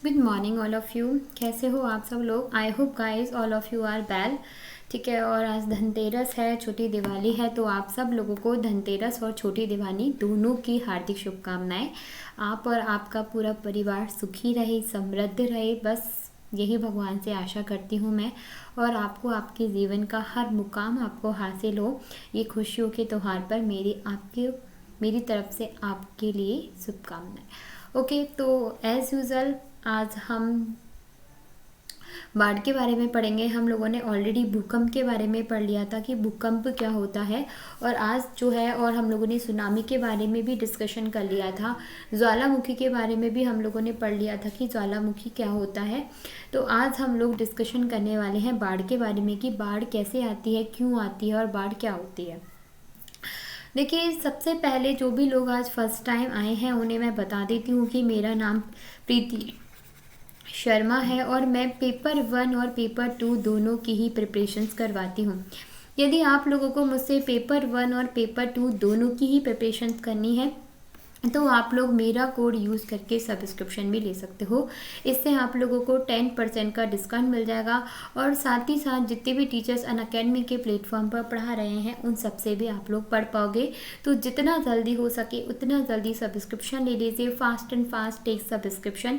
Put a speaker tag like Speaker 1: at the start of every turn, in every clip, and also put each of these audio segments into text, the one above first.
Speaker 1: Good morning all of you. कैसे हो आप सब लोग? I hope guys all of you are well. ठीक है, और आज धनतेरस है, छोटी दिवाली है, तो आप सब लोगों को धनतेरस और छोटी दिवाली दोनों की हार्दिक शुभकामनाएं। आप और आपका पूरा परिवार सुखी रहे, समृद्ध रहे, बस यही भगवान से आशा करती हूँ मैं। और आपको आपके जीवन का हर मुकाम आपको हासिल हो, ये खुशियों के त्यौहार पर मेरी तरफ से आपके लिए शुभकामनाएं। ओके, तो एज़ यूज़ुअल आज हम बाढ़ के बारे में पढ़ेंगे। हम लोगों ने ऑलरेडी भूकंप के बारे में पढ़ लिया था कि भूकंप क्या होता है, और आज जो है और हम लोगों ने सुनामी के बारे में भी डिस्कशन कर लिया था। ज्वालामुखी के बारे में भी हम लोगों ने पढ़ लिया था कि ज्वालामुखी क्या होता है। तो आज हम लोग डिस्कशन करने वाले हैं बाढ़ के बारे में कि बाढ़ कैसे आती है, क्यों आती है और बाढ़ क्या होती है। देखिए, सबसे पहले जो भी लोग आज फर्स्ट टाइम आए हैं उन्हें मैं बता देती हूँ कि मेरा नाम प्रीति शर्मा है और मैं पेपर 1 और पेपर 2 दोनों की ही प्रिपरेशंस करवाती हूँ। यदि आप लोगों को मुझसे पेपर 1 और पेपर 2 दोनों की ही प्रिपरेशंस करनी है तो आप लोग मेरा कोड यूज़ करके सब्सक्रिप्शन भी ले सकते हो। इससे आप लोगों को 10% का डिस्काउंट मिल जाएगा, और साथ ही साथ जितने भी टीचर्स अनअकैडमी के प्लेटफॉर्म पर पढ़ा रहे हैं उन सब से भी आप लोग पढ़ पाओगे। तो जितना जल्दी हो सके उतना जल्दी सब्सक्रिप्शन ले लीजिए। Fast and fast take subscription,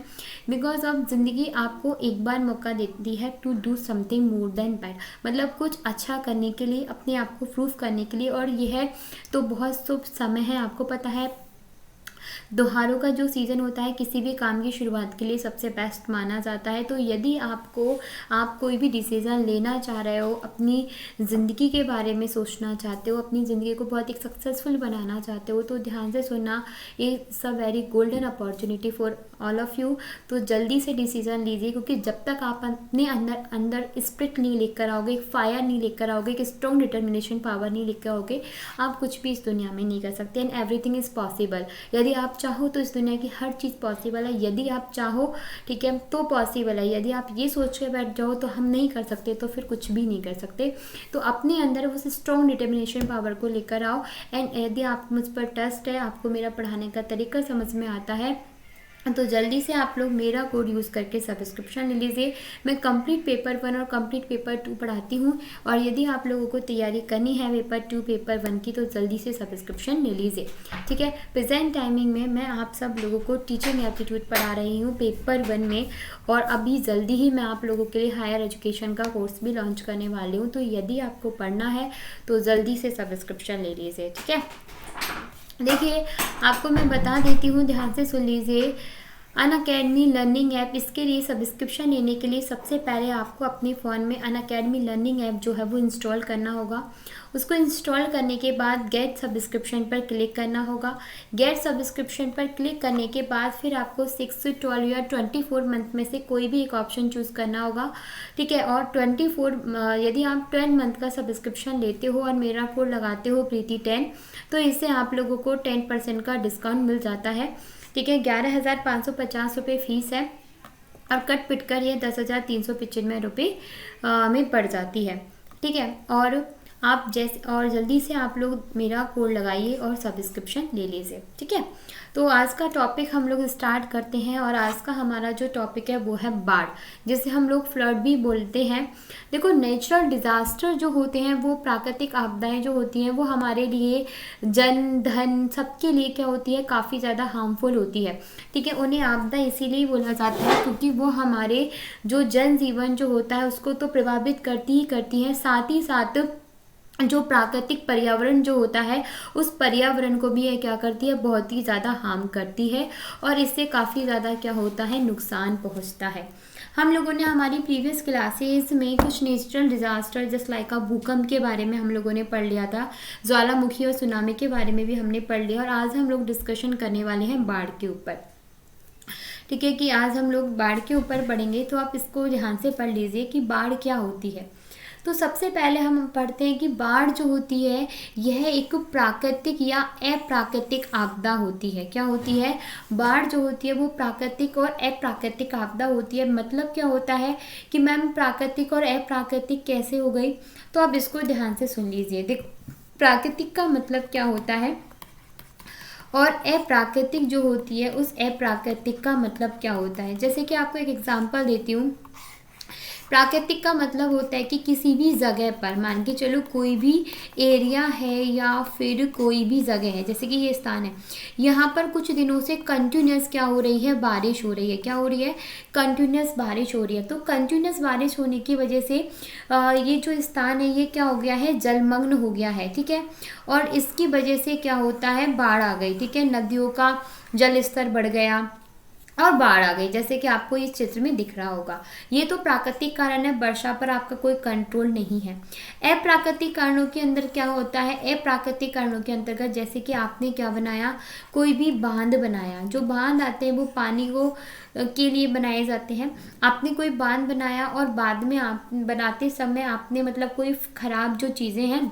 Speaker 1: because अब ज़िंदगी आपको एक बार मौका देती है to do something more than bad, मतलब कुछ अच्छा करने के लिए, अपने आप को प्रूव करने के लिए। और यह तो बहुत शुभ समय है। आपको पता है त्योहारों का जो सीज़न होता है किसी भी काम की शुरुआत के लिए सबसे बेस्ट माना जाता है। तो यदि आप कोई भी डिसीज़न लेना चाह रहे हो, अपनी ज़िंदगी के बारे में सोचना चाहते हो, अपनी ज़िंदगी को बहुत एक सक्सेसफुल बनाना चाहते हो, तो ध्यान से सुनना, ये सब very golden opportunity for all of you. तो जल्दी से डिसीज़न लीजिए, क्योंकि जब तक आप अपने अंदर स्पिरिट नहीं लेकर आओगे, एक फायर नहीं लेकर आओगे, एक स्ट्रॉन्ग डिटर्मिनेशन पावर नहीं लेकर आओगे, आप कुछ भी इस दुनिया में नहीं कर सकते। And everything is possible. यदि आप चाहो तो इस दुनिया की हर चीज़ पॉसिबल है। यदि आप चाहो, ठीक है, तो पॉसिबल है। यदि आप ये सोच के बैठ जाओ तो हम नहीं कर सकते, तो फिर कुछ भी नहीं कर सकते। तो अपने अंदर उस स्ट्रॉन्ग डिटर्मिनेशन पावर को लेकर आओ। एंड यदि आप मुझ पर ट्रस्ट है, आपको मेरा पढ़ाने का तरीका समझ में आता है, तो जल्दी से आप लोग मेरा कोड यूज़ करके सब्सक्रिप्शन ले लीजिए। मैं कंप्लीट पेपर 1 और कंप्लीट पेपर 2 पढ़ाती हूँ, और यदि आप लोगों को तैयारी करनी है पेपर 2 पेपर 1 की, तो जल्दी से सब्सक्रिप्शन ले लीजिए। ठीक है, प्रेजेंट टाइमिंग में मैं आप सब लोगों को टीचिंग एप्टीट्यूड पढ़ा रही हूँ पेपर 1 में, और अभी जल्दी ही मैं आप लोगों के लिए हायर एजुकेशन का कोर्स भी लॉन्च करने वाली हूँ। तो यदि आपको पढ़ना है तो जल्दी से सब्सक्रिप्शन ले लीजिए। ठीक है, देखिए आपको मैं बता देती हूँ, ध्यान से सुन लीजिए। अनअकैडमी लर्निंग ऐप, इसके लिए सब्सक्रिप्शन लेने के लिए सबसे पहले आपको अपने फ़ोन में अनअकैडमी लर्निंग ऐप जो है वो इंस्टॉल करना होगा। उसको इंस्टॉल करने के बाद गेट सब्सक्रिप्शन पर क्लिक करना होगा। गेट सब्सक्रिप्शन पर क्लिक करने के बाद फिर आपको 6 से 12 या 24 मंथ में से कोई भी एक ऑप्शन चूज़ करना होगा। ठीक है, और 24 यदि आप 12 मंथ का सब्सक्रिप्शन लेते हो और मेरा कोड लगाते हो प्रीति 10, तो इससे आप लोगों को 10% का डिस्काउंट मिल जाता है। ठीक है, 11,550 रुपये फीस है, और कट पिट कर ये 10,395 रुपये में पड़ जाती है। ठीक है, और जल्दी से आप लोग मेरा कोड लगाइए और सब्सक्रिप्शन ले लीजिए। ठीक है, तो आज का टॉपिक हम लोग स्टार्ट करते हैं, और आज का हमारा जो टॉपिक है वो है बाढ़, जिसे हम लोग फ्लड भी बोलते हैं। देखो, नेचुरल डिज़ास्टर जो होते हैं, वो प्राकृतिक आपदाएं जो होती हैं, वो हमारे लिए, जन धन सबके लिए क्या होती है, काफ़ी ज़्यादा हार्मफुल होती है। ठीक है, उन्हें आपदा इसीलिए बोला जाता है क्योंकि वो हमारे जो जनजीवन जो होता है उसको तो प्रभावित करती ही करती है, साथ ही साथ जो प्राकृतिक पर्यावरण जो होता है उस पर्यावरण को भी ये क्या करती है, बहुत ही ज़्यादा हार्म करती है, और इससे काफ़ी ज़्यादा क्या होता है, नुकसान पहुंचता है। हम लोगों ने हमारी प्रीवियस क्लासेस में कुछ नेचुरल डिज़ास्टर जैसे लाइक भूकंप के बारे में हम लोगों ने पढ़ लिया था, ज्वालामुखी और सुनामी के बारे में भी हमने पढ़ लिया, और आज हम लोग डिस्कशन करने वाले हैं बाढ़ के ऊपर। ठीक है, कि आज हम लोग बाढ़ के ऊपर पढ़ेंगे, तो आप इसको ध्यान से पढ़ लीजिए कि बाढ़ क्या होती है। तो सबसे पहले हम पढ़ते हैं कि बाढ़ जो होती है यह एक प्राकृतिक या अप्राकृतिक आपदा होती है। क्या होती है? बाढ़ जो होती है वो प्राकृतिक और अप्राकृतिक आपदा होती है। मतलब क्या होता है कि मैम प्राकृतिक और अप्राकृतिक कैसे हो गई? तो आप इसको ध्यान से सुन लीजिए। देखो, प्राकृतिक का मतलब क्या होता है, और अप्राकृतिक जो होती है उस अप्राकृतिक का मतलब क्या होता है। जैसे कि आपको एक एग्जांपल देती हूँ। प्राकृतिक का मतलब होता है कि किसी भी जगह पर, मान के चलो कोई भी एरिया है या फिर कोई भी जगह है, जैसे कि ये स्थान है, यहाँ पर कुछ दिनों से कंटिन्यूस क्या हो रही है, बारिश हो रही है। क्या हो रही है, कंटिन्यूस बारिश हो रही है। तो कंटिन्यूस बारिश होने की वजह से ये जो स्थान है ये क्या हो गया है, जलमग्न हो गया है। ठीक है, और इसकी वजह से क्या होता है, बाढ़ आ गई। ठीक है, नदियों का जल स्तर बढ़ गया और बाढ़ आ गई, जैसे कि आपको इस चित्र में दिख रहा होगा। ये तो प्राकृतिक कारण है, वर्षा पर आपका कोई कंट्रोल नहीं है। अप्राकृतिक कारणों के अंदर क्या होता है, अप्राकृतिक कारणों के अंतर्गत जैसे कि आपने क्या बनाया, कोई भी बांध बनाया। जो बांध आते हैं वो पानी को के लिए बनाए जाते हैं। आपने कोई बांध बनाया और बाद में आप बनाते समय आपने मतलब कोई खराब जो चीज़ें हैं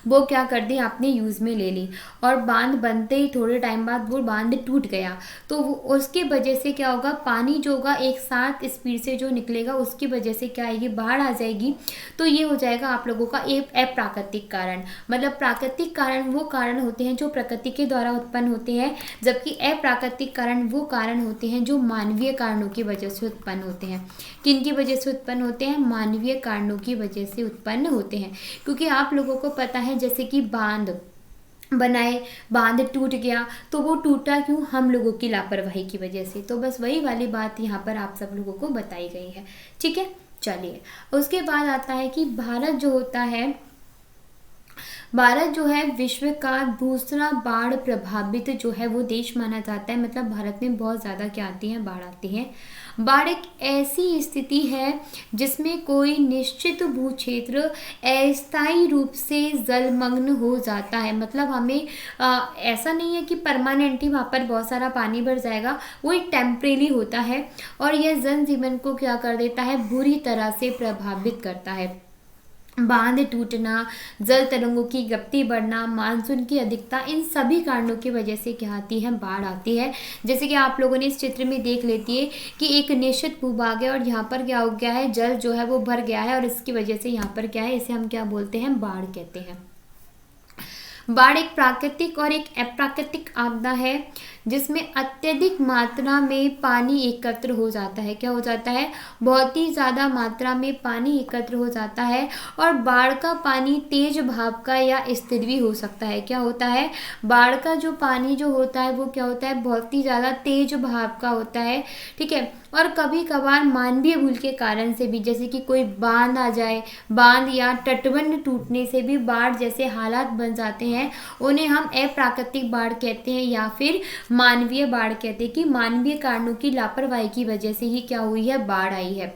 Speaker 1: वो क्या कर दी, आपने यूज़ में ले ली, और बांध बनते ही थोड़े टाइम बाद वो बांध टूट गया। तो उसकी वजह से क्या होगा, पानी जो होगा एक साथ स्पीड से जो निकलेगा, उसकी वजह से क्या आएगी, बाढ़ आ जाएगी। तो ये हो जाएगा आप लोगों का एक अप्राकृतिक कारण। मतलब प्राकृतिक कारण वो कारण होते हैं जो प्रकृति के द्वारा उत्पन्न होते हैं, जबकि अप्राकृतिक कारण वो कारण होते हैं जो मानवीय कारणों की वजह से उत्पन्न होते हैं। किन की वजह से उत्पन्न होते हैं, मानवीय कारणों की वजह से उत्पन्न होते हैं। क्योंकि आप लोगों को पता है जैसे कि बांध बनाए, बांध टूट गया, तो वो टूटा क्यों, हम लोगों की लापरवाही की वजह से। तो बस वही वाली बात यहाँ पर आप सब लोगों को बताई गई है। ठीक है, चलिए उसके बाद आता है कि भारत जो होता है, भारत जो है विश्व का दूसरा बाढ़ प्रभावित जो है वो देश माना जाता है। मतलब भारत में बहुत ज़्यादा क्या आती है, बाढ़ आती है। बाढ़ एक ऐसी स्थिति है जिसमें कोई निश्चित भू क्षेत्र अस्थायी रूप से जलमग्न हो जाता है। मतलब हमें ऐसा नहीं है कि परमानेंटली वहाँ पर बहुत सारा पानी भर जाएगा, वो एक टेम्परेरी होता है और यह जनजीवन को क्या कर देता है, बुरी तरह से प्रभावित करता है। बांध टूटना, जल तरंगों की गति बढ़ना, मानसून की अधिकता, इन सभी कारणों की वजह से क्या आती है, बाढ़ आती है। जैसे कि आप लोगों ने इस चित्र में देख लेती है कि एक निश्चित भूभाग है और यहाँ पर क्या हो गया है, जल जो है वो भर गया है और इसकी वजह से यहाँ पर क्या है, इसे हम क्या बोलते हैं, बाढ़ कहते हैं। बाढ़ एक प्राकृतिक और एक अप्राकृतिक आपदा है जिसमें अत्यधिक मात्रा में पानी एकत्र हो जाता है। क्या हो जाता है, बहुत ही ज़्यादा मात्रा में पानी एकत्र हो जाता है और बाढ़ का पानी तेज भाप का या स्थिर भी हो सकता है। क्या होता है, बाढ़ का जो पानी जो होता है वो क्या होता है, बहुत ही ज़्यादा तेज भाप का होता है। ठीक है, और कभी कभार मानवीय भूल के कारण से भी, जैसे कि कोई बांध आ जाए, बांध या तटबंध टूटने से भी बाढ़ जैसे हालात बन जाते हैं, उन्हें हम अप्राकृतिक बाढ़ कहते हैं या फिर मानवीय बाढ़ कहते हैं कि मानवीय कारणों की लापरवाही की वजह से ही क्या हुई है, बाढ़ आई है।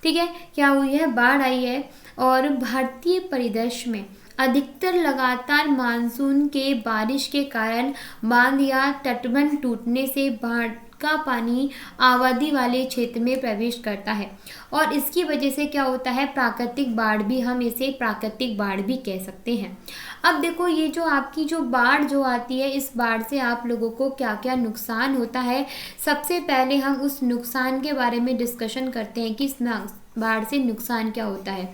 Speaker 1: ठीक है, क्या हुई है, बाढ़ आई है। और भारतीय परिदृश्य में अधिकतर लगातार मानसून के बारिश के कारण बांध या तटबंध टूटने से बाढ़ का पानी आबादी वाले क्षेत्र में प्रवेश करता है और इसकी वजह से क्या होता है, प्राकृतिक बाढ़ भी, हम इसे प्राकृतिक बाढ़ भी कह सकते हैं। अब देखो, ये जो आपकी जो बाढ़ जो आती है, इस बाढ़ से आप लोगों को क्या क्या नुकसान होता है। सबसे पहले हम उस नुकसान के बारे में डिस्कशन करते हैं कि इस बाढ़ से नुकसान क्या होता है।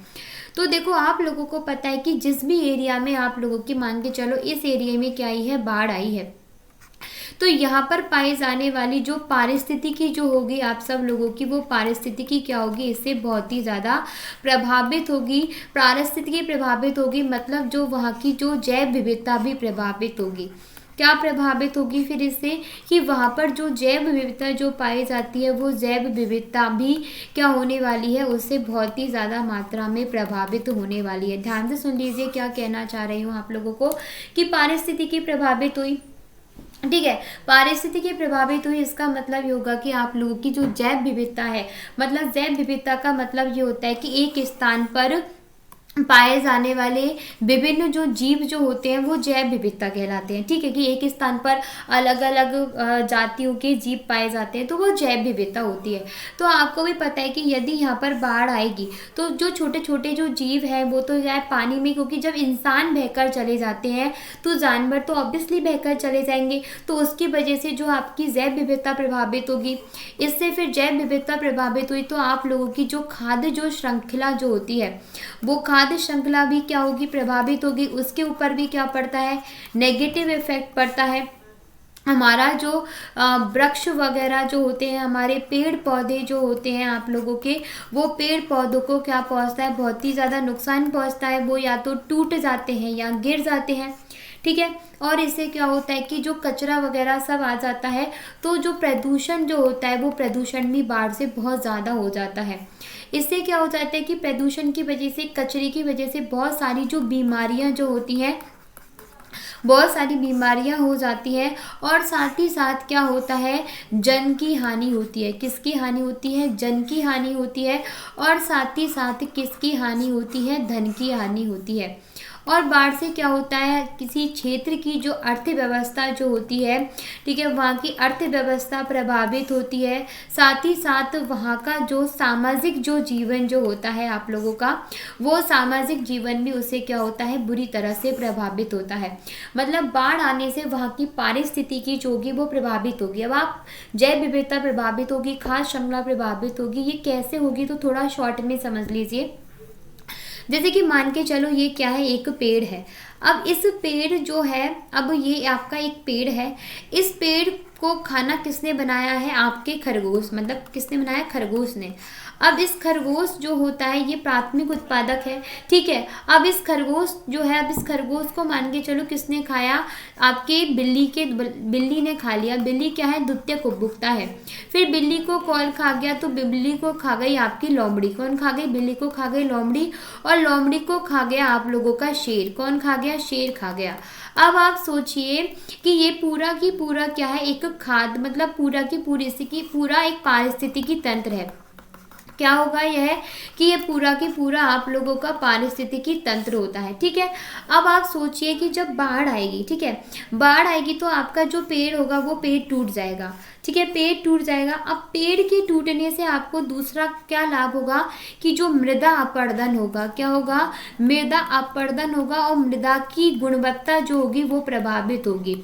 Speaker 1: तो देखो, आप लोगों को पता है कि जिस भी एरिया में आप लोगों की, मान के चलो इस एरिया में क्या आई है, बाढ़ आई है, तो यहाँ पर पाई जाने वाली जो पारिस्थितिकी जो होगी आप सब लोगों की, वो पारिस्थितिकी क्या होगी, इससे बहुत ही ज़्यादा प्रभावित होगी। पारिस्थितिकी प्रभावित होगी मतलब जो वहाँ की जो जैव विविधता भी प्रभावित होगी। क्या प्रभावित होगी फिर इससे, कि वहाँ पर जो जैव विविधता जो पाई जाती है, वो जैव विविधता भी क्या होने वाली है, उससे बहुत ही ज़्यादा मात्रा में प्रभावित होने वाली है। ध्यान से सुन लीजिए क्या कहना चाह रही हूँ आप लोगों को, कि पारिस्थितिकी प्रभावित हुई। ठीक है, पारिस्थितिकी प्रभावित हुई, इसका मतलब ये होगा कि आप लोगों की जो जैव विविधता है, मतलब जैव विविधता का मतलब ये होता है कि एक स्थान पर पाए जाने वाले विभिन्न जो जीव जो होते हैं वो जैव विविधता कहलाते हैं। ठीक है, कि एक स्थान पर अलग अलग जातियों के जीव पाए जाते हैं तो वो जैव विविधता होती है। तो आपको भी पता है कि यदि यहाँ पर बाढ़ आएगी तो जो छोटे छोटे जो जीव हैं वो तो जाए पानी में, क्योंकि जब इंसान बहकर चले जाते हैं तो जानवर तो ऑब्वियसली बहकर चले जाएंगे, तो उसकी वजह से जो आपकी जैव विविधता प्रभावित होगी। इससे फिर जैव विविधता प्रभावित हुई तो आप लोगों की जो खाद्य जो श्रृंखला जो होती है, वो खाद्य खाद्य श्रृंखला भी क्या होगी, प्रभावित होगी, उसके ऊपर भी क्या पड़ता है, नेगेटिव इफेक्ट पड़ता है। हमारा जो वृक्ष वगैरह जो होते हैं, हमारे पेड़ पौधे जो होते हैं आप लोगों के, वो पेड़ पौधों को क्या पहुंचता है, बहुत ही ज़्यादा नुकसान पहुंचता है। वो या तो टूट जाते हैं या गिर जाते हैं, ठीक है। और इससे क्या होता है कि जो कचरा वगैरह सब आ जाता है, तो जो प्रदूषण जो होता है वो प्रदूषण भी बाढ़ से बहुत ज़्यादा हो जाता है। इससे क्या हो जाता है कि प्रदूषण की वजह से, कचरे की वजह से बहुत सारी जो बीमारियां जो होती हैं, बहुत सारी बीमारियां हो जाती हैं। और साथ ही साथ क्या होता है, जन की हानि होती है। किसकी हानि होती है, जन की हानि होती है। और साथ ही साथ किसकी हानि होती है, धन की हानि होती है। और बाढ़ से क्या होता है, किसी क्षेत्र की जो अर्थव्यवस्था जो होती है, ठीक है, वहाँ की अर्थव्यवस्था प्रभावित होती है। साथ ही साथ वहाँ का जो सामाजिक जो जीवन जो होता है आप लोगों का, वो सामाजिक जीवन भी उससे क्या होता है, बुरी तरह से प्रभावित होता है। मतलब बाढ़ आने से वहाँ की पारिस्थितिकी जो होगी वो प्रभावित होगी। अब आप जैव विविधता प्रभावित होगी, खाद्य श्रृंखला प्रभावित होगी, ये कैसे होगी तो थोड़ा शॉर्ट में समझ लीजिए। जैसे कि मान के चलो ये क्या है, एक पेड़ है। अब इस पेड़ जो है, अब ये आपका एक पेड़ है, इस पेड़ को खाना किसने बनाया है, आपके खरगोश, मतलब किसने बनाया, खरगोश ने। अब इस खरगोश जो होता है ये प्राथमिक उत्पादक है, ठीक है। अब इस खरगोश जो है, अब इस खरगोश को मान के चलो किसने खाया, आपके बिल्ली ने खा लिया। बिल्ली क्या है, द्वितीयक उपभोक्ता है। फिर बिल्ली को कौन खा गया, तो बिल्ली को खा गई आपकी लोमड़ी। कौन खा गई, बिल्ली को खा गई लोमड़ी। और लोमड़ी को खा गया आप लोगों का शेर। कौन खा गया, शेर खा गया। अब आप सोचिए कि ये पूरा की पूरा क्या है, एक खाद्य, मतलब पूरा की पूरी इसकी पूरा एक पारिस्थितिकी तंत्र है। क्या होगा यह कि ये पूरा की पूरा आप लोगों का पारिस्थितिकी तंत्र होता है, ठीक है। अब आप सोचिए कि जब बाढ़ आएगी, ठीक है, बाढ़ आएगी तो आपका जो पेड़ होगा वो पेड़ टूट जाएगा, ठीक है, पेड़ टूट जाएगा। अब पेड़ के टूटने से आपको दूसरा क्या लाभ होगा कि जो मृदा अपरदन होगा, क्या होगा, मृदा अपरदन होगा। और मृदा की गुणवत्ता जो होगी वो प्रभावित होगी।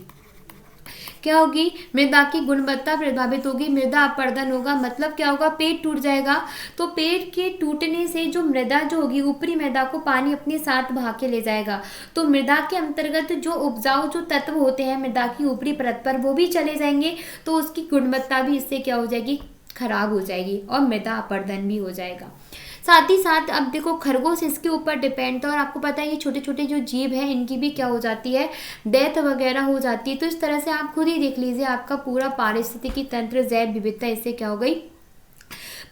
Speaker 1: क्या होगी, मृदा की गुणवत्ता प्रभावित होगी, मृदा अपरदन होगा। मतलब क्या होगा, पेड़ टूट जाएगा। तो पेड़ के टूटने से जो मृदा जो होगी, ऊपरी मृदा को पानी अपने साथ बहा के ले जाएगा। तो मृदा के अंतर्गत जो उपजाऊ जो तत्व होते हैं मृदा की ऊपरी परत पर, वो भी चले जाएंगे। तो उसकी गुणवत्ता भी इससे क्या हो जाएगी, खराब हो जाएगी। और मृदा अपरदन भी हो जाएगा। साथ ही साथ अब देखो, खरगोश इसके ऊपर डिपेंड था। और आपको पता है ये छोटे छोटे जो जीव हैं इनकी भी क्या हो जाती है, डेथ वगैरह हो जाती है। तो इस तरह से आप खुद ही देख लीजिए, आपका पूरा पारिस्थितिकी तंत्र, जैव विविधता इससे क्या हो गई,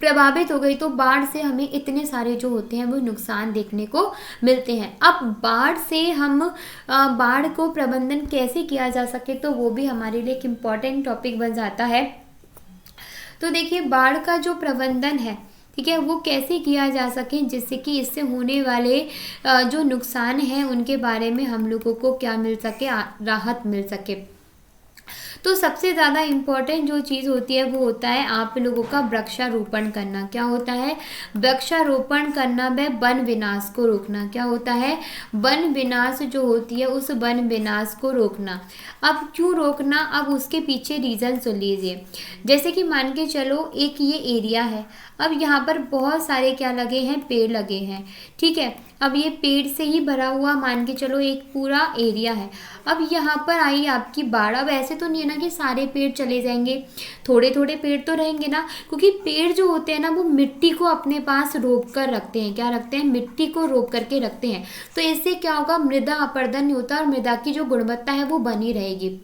Speaker 1: प्रभावित हो गई। तो बाढ़ से हमें इतने सारे जो होते हैं वो नुकसान देखने को मिलते हैं। अब बाढ़ से हम बाढ़ को प्रबंधन कैसे किया जा सके, तो वो भी हमारे लिए एक इम्पॉर्टेंट टॉपिक बन जाता है। तो देखिए, बाढ़ का जो प्रबंधन है, ठीक है, वो कैसे किया जा सके जिससे कि इससे होने वाले जो नुकसान हैं उनके बारे में हम लोगों को क्या मिल सके, राहत मिल सके। तो सबसे ज़्यादा इम्पोर्टेंट जो चीज़ होती है वो होता है आप लोगों का वृक्षारोपण करना। क्या होता है, वृक्षारोपण करना व वन विनाश को रोकना। क्या होता है, वन विनाश जो होती है उस वन विनाश को रोकना। अब क्यों रोकना, अब उसके पीछे रीज़न सुन लीजिए। जैसे कि मान के चलो एक ये एरिया है, अब यहाँ पर बहुत सारे क्या लगे हैं, पेड़ लगे हैं, ठीक है। अब ये पेड़ से ही भरा हुआ मान के चलो एक पूरा एरिया है। अब यहाँ पर आई आपकी बाढ़। अब ऐसे तो नहीं है ना कि सारे पेड़ चले जाएंगे, थोड़े थोड़े पेड़ तो रहेंगे ना, क्योंकि पेड़ जो होते हैं ना वो मिट्टी को अपने पास रोक कर रखते हैं। क्या रखते हैं, मिट्टी को रोक करके रखते हैं। तो इससे क्या होगा, मृदा अपरदन नहीं होता और मृदा की जो गुणवत्ता है वो बनी रहेगी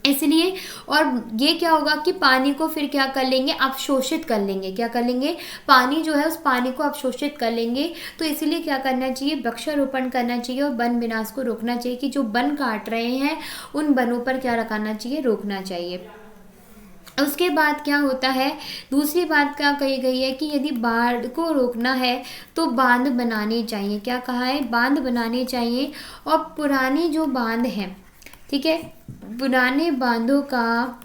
Speaker 1: इसलिए। और ये क्या होगा कि पानी को फिर क्या कर लेंगे, अवशोषित कर लेंगे। क्या कर लेंगे, पानी जो है उस पानी को अवशोषित कर लेंगे। तो इसलिए क्या करना चाहिए, वृक्षारोपण करना चाहिए और वन विनाश को रोकना चाहिए कि जो वन काट रहे हैं उन वनों पर क्या रखना चाहिए, रोकना चाहिए। उसके बाद क्या होता है, दूसरी बात क्या कही गई है कि यदि बाढ़ को रोकना है तो बांध बनाने चाहिए। क्या कहा है, बांध बनाने चाहिए। और पुराने जो बांध हैं, ठीक है, पुराने बांधों का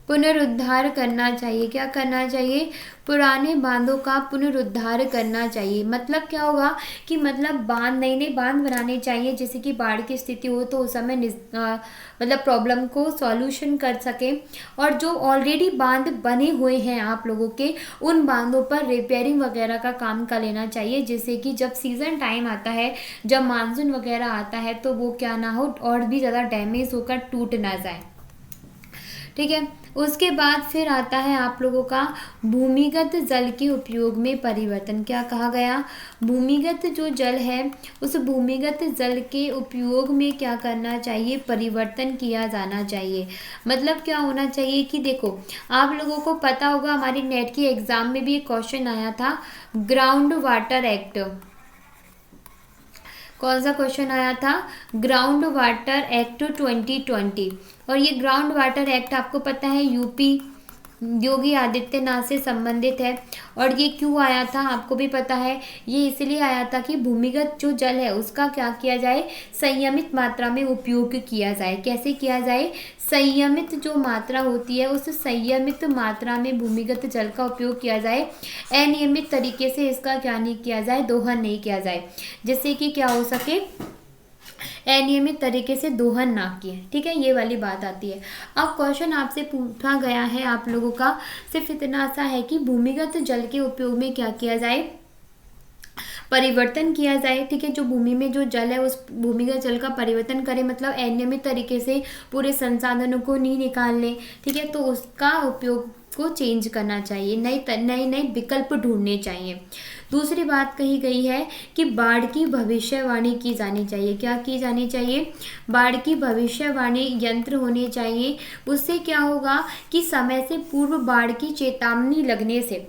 Speaker 1: पुनरुद्धार करना चाहिए। क्या करना चाहिए? पुराने बांधों का पुनरुद्धार करना चाहिए। मतलब क्या होगा कि मतलब बांध, नए नए बांध बनाने चाहिए, जैसे कि बाढ़ की स्थिति हो तो उस समय मतलब प्रॉब्लम को सॉल्यूशन कर सके। और जो ऑलरेडी बांध बने हुए हैं आप लोगों के, उन बांधों पर रिपेयरिंग वगैरह का काम कर लेना चाहिए, जिससे कि जब सीज़न टाइम आता है, जब मानसून वगैरह आता है, तो वो क्या ना हो और भी ज़्यादा डैमेज होकर टूट ना जाए। ठीक है। उसके बाद फिर आता है आप लोगों का भूमिगत जल के उपयोग में परिवर्तन। क्या कहा गया? भूमिगत जो जल है, उस भूमिगत जल के उपयोग में क्या करना चाहिए? परिवर्तन किया जाना चाहिए। मतलब क्या होना चाहिए कि देखो, आप लोगों को पता होगा, हमारी नेट के एग्जाम में भी एक क्वेश्चन आया था, ग्राउंड वाटर एक्ट। कौन सा क्वेश्चन आया था? Ground water act 2020। और ये ग्राउंड वाटर एक्ट आपको पता है यूपी योगी आदित्यनाथ से संबंधित है। और ये क्यों आया था आपको भी पता है, ये इसलिए आया था कि भूमिगत जो जल है उसका क्या किया जाए? संयमित मात्रा में उपयोग किया जाए। कैसे किया जाए? संयमित जो मात्रा होती है, उस संयमित मात्रा में भूमिगत जल का उपयोग किया जाए। अनियमित तरीके से इसका क्या नहीं किया जाए? दोहन नहीं किया जाए, जिससे कि क्या हो सके? अनियमित तरीके से दोहन ना किए। ठीक है, ये वाली बात आती है। अब क्वेश्चन आपसे पूछा गया है आप लोगों का सिर्फ इतना सा है कि भूमिगत जल के उपयोग में क्या किया जाए? परिवर्तन किया जाए। ठीक है, जो भूमि में जो जल है उस भूमिगत जल का परिवर्तन करें, मतलब अनियमित तरीके से पूरे संसाधनों को नहीं निकाल लें। ठीक है, तो उसका उपयोग को चेंज करना चाहिए, नए विकल्प ढूंढने चाहिए। दूसरी बात कही गई है कि बाढ़ की भविष्यवाणी की जानी चाहिए। क्या की जानी चाहिए? बाढ़ की भविष्यवाणी यंत्र होने चाहिए। उससे क्या होगा कि समय से पूर्व बाढ़ की चेतावनी लगने से,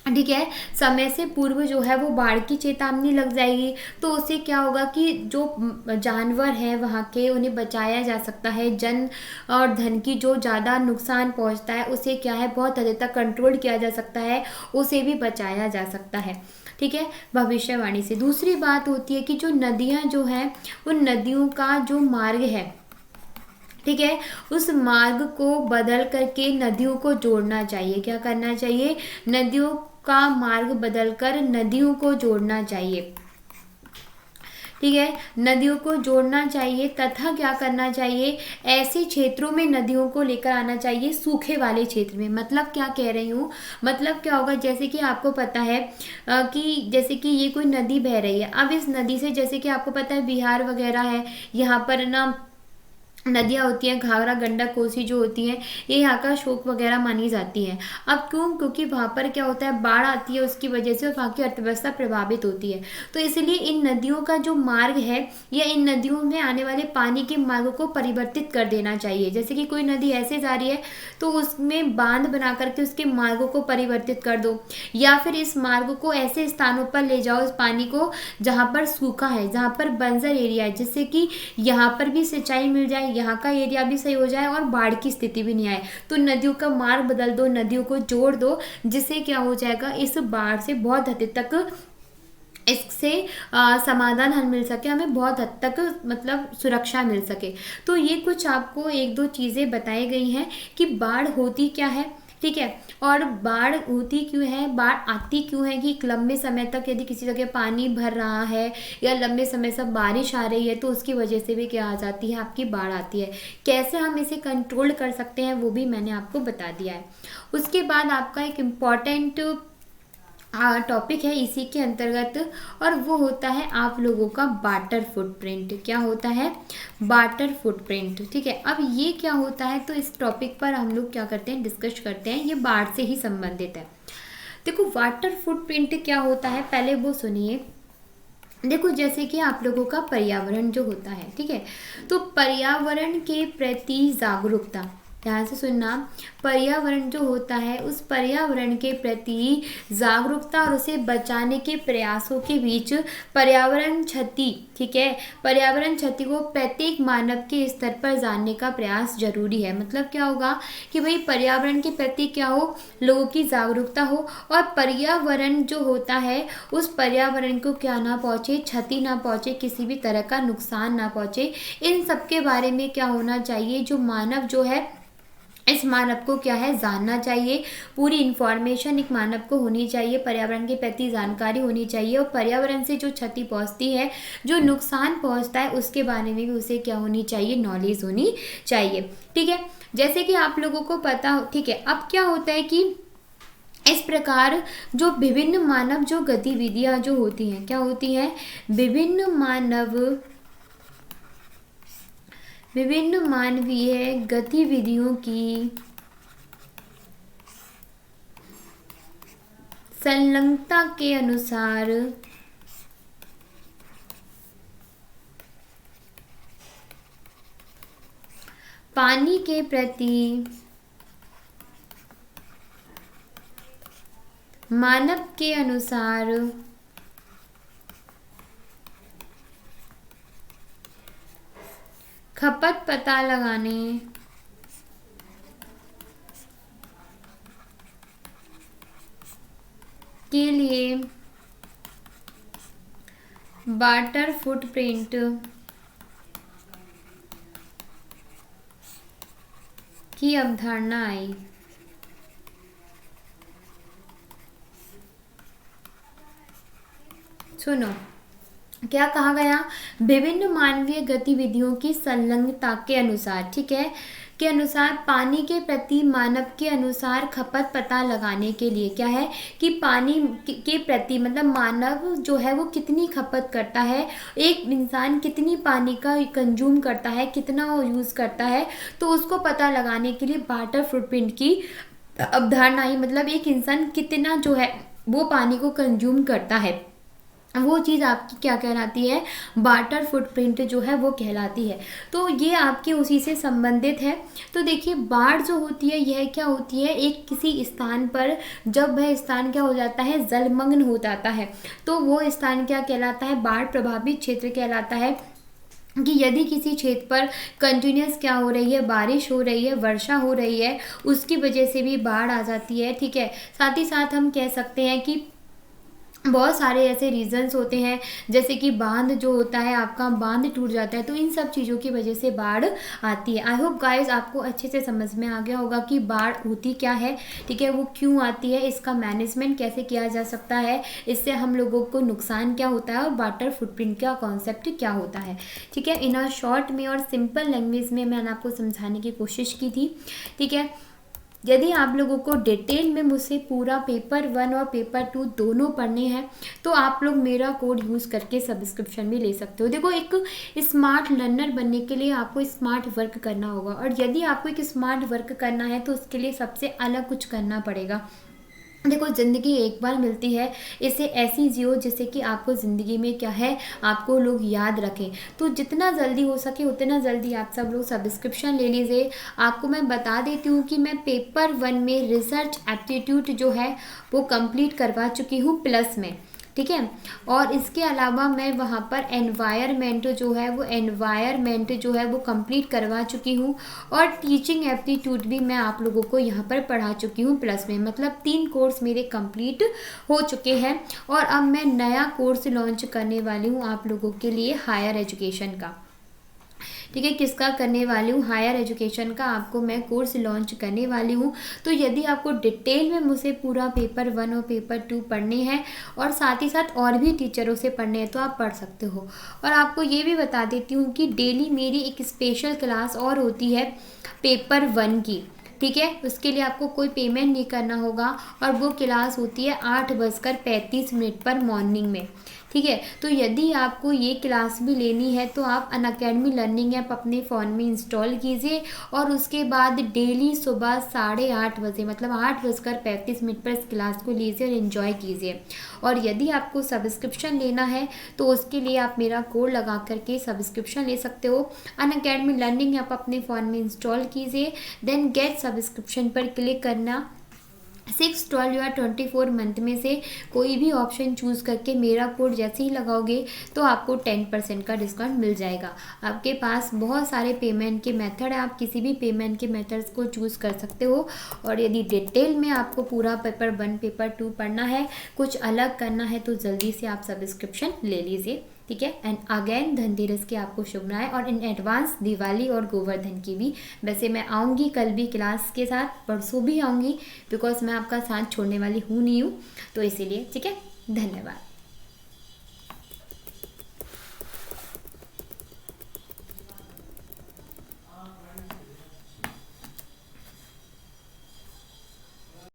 Speaker 1: ठीक है, समय से पूर्व जो है वो बाढ़ की चेतावनी लग जाएगी, तो उससे क्या होगा कि जो जानवर हैं वहाँ के, उन्हें बचाया जा सकता है। जन और धन की जो ज़्यादा नुकसान पहुँचता है उसे क्या है, बहुत हद तक कंट्रोल किया जा सकता है, उसे भी बचाया जा सकता है। ठीक है, भविष्यवाणी से। दूसरी बात होती है कि जो नदियाँ जो हैं, उन नदियों का जो मार्ग है, ठीक है, उस मार्ग को बदल करके नदियों को जोड़ना चाहिए। क्या करना चाहिए? नदियों का मार्ग बदलकर नदियों को जोड़ना चाहिए। ठीक है, नदियों को जोड़ना चाहिए तथा क्या करना चाहिए? ऐसे क्षेत्रों में नदियों को लेकर आना चाहिए, सूखे वाले क्षेत्र में। मतलब क्या कह रही हूँ, मतलब क्या होगा, जैसे कि आपको पता है कि जैसे कि ये कोई नदी बह रही है। अब इस नदी से, जैसे कि आपको पता है बिहार वगैरह है, यहाँ पर ना नदियाँ होती हैं, घाघरा, गंडक, कोसी जो होती हैं, ये यहाँ का शोक वगैरह मानी जाती है। अब क्यों? क्योंकि वहाँ पर क्या होता है, बाढ़ आती है उसकी वजह से, और वहाँ की अर्थव्यवस्था प्रभावित होती है। तो इसलिए इन नदियों का जो मार्ग है, या इन नदियों में आने वाले पानी के मार्ग को परिवर्तित कर देना चाहिए। जैसे कि कोई नदी ऐसे जा रही है तो उसमें बांध बना करके उसके मार्गों को परिवर्तित कर दो, या फिर इस मार्ग को ऐसे स्थानों पर ले जाओ, इस पानी को, जहाँ पर सूखा है, जहाँ पर बंजर एरिया है, जिससे कि यहाँ पर भी सिंचाई मिल जाए, यहाँ का एरिया भी सही हो जाए और बाढ़ की स्थिति भी नहीं आए। तो नदियों का मार्ग बदल दो, नदियों को जोड़ दो, जिससे क्या हो जाएगा, इस बाढ़ से बहुत हद तक इससे समाधान हल मिल सके, हमें बहुत हद तक मतलब सुरक्षा मिल सके। तो ये कुछ आपको एक दो चीज़ें बताई गई हैं कि बाढ़ होती क्या है। ठीक है, और बाढ़ होती क्यों है, बाढ़ आती क्यों है, कि एक लंबे समय तक यदि किसी जगह पानी भर रहा है या लंबे समय से बारिश आ रही है तो उसकी वजह से भी क्या आ जाती है, आपकी बाढ़ आती है। कैसे हम इसे कंट्रोल कर सकते हैं वो भी मैंने आपको बता दिया है। उसके बाद आपका एक इम्पॉर्टेंट टॉपिक है इसी के अंतर्गत, और वो होता है आप लोगों का वाटर फुटप्रिंट। क्या होता है? Water footprint. ठीक है, अब ये क्या होता है, तो इस टॉपिक पर हम लोग क्या करते हैं, डिस्कस करते हैं। ये बाढ़ से ही संबंधित है। देखो, वाटर फुटप्रिंट क्या होता है, पहले वो सुनिए। देखो, जैसे कि आप लोगों का पर्यावरण जो होता है, ठीक है, तो पर्यावरण के प्रति जागरूकता, ध्यान से सुनना, पर्यावरण जो होता है उस पर्यावरण के प्रति जागरूकता और उसे बचाने के प्रयासों के बीच पर्यावरण क्षति, ठीक है, पर्यावरण क्षति को प्रत्येक मानव के स्तर पर जानने का प्रयास जरूरी है। मतलब क्या होगा कि भाई पर्यावरण के प्रति क्या हो, लोगों की जागरूकता हो, और पर्यावरण जो होता है उस पर्यावरण को क्या ना पहुँचे, क्षति ना पहुँचे, किसी भी तरह का नुकसान ना पहुँचे, इन सब के बारे में क्या होना चाहिए, जो मानव जो है इस मानव को क्या है, जानना चाहिए, पूरी इन्फॉर्मेशन एक मानव को होनी चाहिए, पर्यावरण के प्रति जानकारी होनी चाहिए, और पर्यावरण से जो क्षति पहुंचती है, जो नुकसान पहुंचता है, उसके बारे में भी उसे क्या होनी चाहिए, नॉलेज होनी चाहिए। ठीक है, जैसे कि आप लोगों को पता हो। ठीक है, अब क्या होता है कि इस प्रकार जो विभिन्न मानव जो गतिविधियां जो होती हैं, क्या होती हैं, विभिन्न मानवीय गतिविधियों की संलग्नता के अनुसार पानी के प्रति मानव के अनुसार खपत पता लगाने के लिए वाटर फुटप्रिंट की अवधारणा आई। सुनो, क्या कहा गया, विभिन्न मानवीय गतिविधियों की संलग्नता के अनुसार, ठीक है, के अनुसार पानी के प्रति मानव के अनुसार खपत पता लगाने के लिए क्या है कि पानी के प्रति मतलब मानव जो है वो कितनी खपत करता है, एक इंसान कितनी पानी का कंज्यूम करता है, कितना वो यूज़ करता है, तो उसको पता लगाने के लिए वाटर फुटप्रिंट की अवधारणा आई। मतलब एक इंसान कितना जो है वो पानी को कंज्यूम करता है, वो चीज़ आपकी क्या कहलाती है, वाटर फुटप्रिंट जो है वो कहलाती है। तो ये आपके उसी से संबंधित है। तो देखिए, बाढ़ जो होती है यह क्या होती है, एक किसी स्थान पर जब वह स्थान क्या हो जाता है, जलमग्न हो जाता है, तो वो स्थान क्या कहलाता है, बाढ़ प्रभावित क्षेत्र कहलाता है। कि यदि किसी क्षेत्र पर कंटिन्यूस क्या हो रही है, बारिश हो रही है, वर्षा हो रही है, उसकी वजह से भी बाढ़ आ जाती है। ठीक है, साथ ही साथ हम कह सकते हैं कि बहुत सारे ऐसे रीजंस होते हैं, जैसे कि बांध जो होता है आपका, बांध टूट जाता है, तो इन सब चीज़ों की वजह से बाढ़ आती है। आई होप गाइस आपको अच्छे से समझ में आ गया होगा कि बाढ़ होती क्या है, ठीक है, वो क्यों आती है, इसका मैनेजमेंट कैसे किया जा सकता है, इससे हम लोगों को नुकसान क्या होता है, और वाटर फुटप्रिंट का कॉन्सेप्ट क्या होता है। ठीक है, इन अ शॉर्ट में और सिंपल लैंग्वेज में मैंने आपको समझाने की कोशिश की थी। ठीक है, यदि आप लोगों को डिटेल में मुझसे पूरा पेपर 1 और पेपर 2 दोनों पढ़ने हैं, तो आप लोग मेरा कोड यूज़ करके सब्सक्रिप्शन भी ले सकते हो। देखो, एक स्मार्ट लर्नर बनने के लिए आपको स्मार्ट वर्क करना होगा, और यदि आपको एक स्मार्ट वर्क करना है तो उसके लिए सबसे अलग कुछ करना पड़ेगा। देखो, ज़िंदगी एक बार मिलती है, इसे ऐसी जियो जिससे कि आपको ज़िंदगी में क्या है, आपको लोग याद रखें। तो जितना जल्दी हो सके उतना जल्दी आप सब लोग सब्सक्रिप्शन ले लीजिए। आपको मैं बता देती हूँ कि मैं पेपर 1 में रिसर्च एप्टीट्यूड जो है वो कंप्लीट करवा चुकी हूँ प्लस में। ठीक है, और इसके अलावा मैं वहाँ पर एनवायरमेंट जो है वो कंप्लीट करवा चुकी हूँ, और टीचिंग एप्टीट्यूड भी मैं आप लोगों को यहाँ पर पढ़ा चुकी हूँ प्लस में। मतलब 3 कोर्स मेरे कंप्लीट हो चुके हैं, और अब मैं नया कोर्स लॉन्च करने वाली हूँ आप लोगों के लिए, हायर एजुकेशन का। ठीक है, किसका करने वाली हूँ, हायर एजुकेशन का आपको मैं कोर्स लॉन्च करने वाली हूँ। तो यदि आपको डिटेल में मुझे पूरा पेपर 1 और पेपर 2 पढ़ने हैं, और साथ ही साथ और भी टीचरों से पढ़ने हैं, तो आप पढ़ सकते हो। और आपको ये भी बता देती हूँ कि डेली मेरी एक स्पेशल क्लास और होती है पेपर 1 की। ठीक है, उसके लिए आपको कोई पेमेंट नहीं करना होगा, और वो क्लास होती है 8:35 पर मॉर्निंग में। ठीक है, तो यदि आपको ये क्लास भी लेनी है तो आप अनअकैडमी लर्निंग ऐप अपने फ़ोन में इंस्टॉल कीजिए, और उसके बाद डेली सुबह 8:30 बजे मतलब 8:35 पर इस क्लास को लीजिए और इन्जॉय कीजिए। और यदि आपको सब्सक्रिप्शन लेना है तो उसके लिए आप मेरा कोड लगा करके सब्सक्रिप्शन ले सकते हो। अनअकैडमी लर्निंग ऐप अपने फ़ोन में इंस्टॉल कीजिए, देन गेट सब्सक्रिप्शन पर क्लिक करना, 6, 12 या 24 मंथ में से कोई भी ऑप्शन चूज़ करके मेरा कोड जैसे ही लगाओगे तो आपको 10% का डिस्काउंट मिल जाएगा। आपके पास बहुत सारे पेमेंट के मेथड है, आप किसी भी पेमेंट के मेथड्स को चूज़ कर सकते हो। और यदि डिटेल में आपको पूरा पेपर 1 पेपर 2 पढ़ना है, कुछ अलग करना है, तो जल्दी से आप सब्सक्रिप्शन ले लीजिए, ठीक है। एंड अगेन धनतेरस की आपको शुभकामनाएं और इन एडवांस दिवाली और गोवर्धन की भी। वैसे मैं आऊँगी कल भी क्लास के साथ, परसों भी आऊँगी, बिकॉज मैं आपका साथ छोड़ने वाली हूँ नहीं हूँ, तो इसीलिए, ठीक है। धन्यवाद।